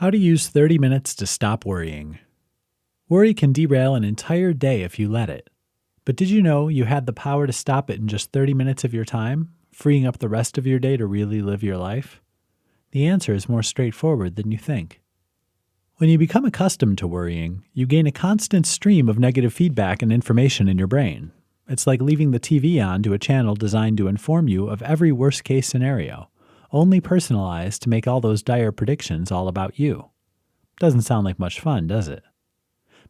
How to use 30 minutes to stop worrying. Worry can derail an entire day if you let it. But did you know you had the power to stop it in just 30 minutes of your time, freeing up the rest of your day to really live your life? The answer is more straightforward than you think. When you become accustomed to worrying, you gain a constant stream of negative feedback and information in your brain. It's like leaving the TV on to a channel designed to inform you of every worst-case scenario, only personalized to make all those dire predictions all about you. Doesn't sound like much fun, does it?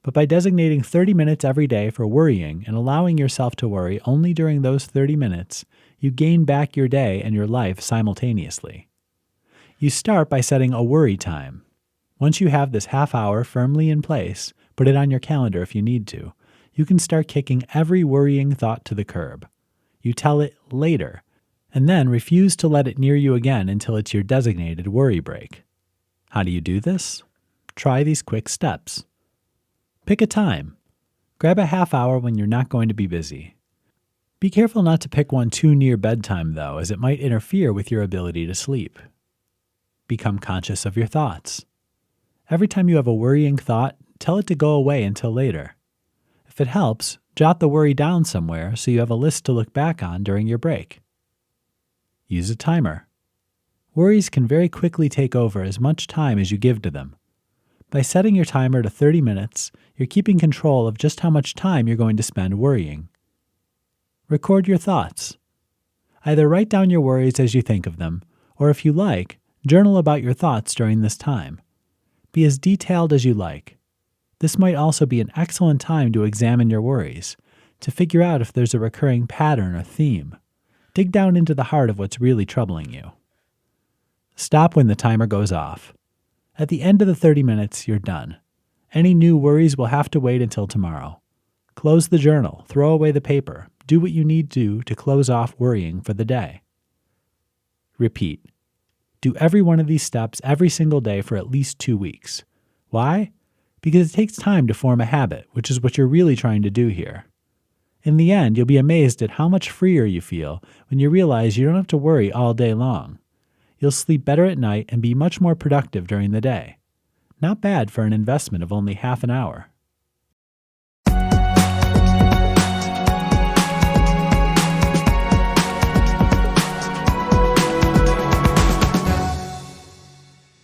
But by designating 30 minutes every day for worrying and allowing yourself to worry only during those 30 minutes, you gain back your day and your life simultaneously. You start by setting a worry time. Once you have this half hour firmly in place, put it on your calendar if you need to, you can start kicking every worrying thought to the curb. You tell it later, and then refuse to let it near you again until it's your designated worry break. How do you do this? Try these quick steps. Pick a time. Grab a half hour when you're not going to be busy. Be careful not to pick one too near bedtime, though, as it might interfere with your ability to sleep. Become conscious of your thoughts. Every time you have a worrying thought, tell it to go away until later. If it helps, jot the worry down somewhere so you have a list to look back on during your break. Use a timer. Worries can very quickly take over as much time as you give to them. By setting your timer to 30 minutes, you're keeping control of just how much time you're going to spend worrying. Record your thoughts. Either write down your worries as you think of them, or if you like, journal about your thoughts during this time. Be as detailed as you like. This might also be an excellent time to examine your worries, to figure out if there's a recurring pattern or theme. Dig down into the heart of what's really troubling you. Stop when the timer goes off. At the end of the 30 minutes, you're done. Any new worries will have to wait until tomorrow. Close the journal, throw away the paper, do what you need to close off worrying for the day. Repeat. Do every one of these steps every single day for at least 2 weeks. Why? Because it takes time to form a habit, which is what you're really trying to do here. In the end, you'll be amazed at how much freer you feel when you realize you don't have to worry all day long. You'll sleep better at night and be much more productive during the day. Not bad for an investment of only half an hour.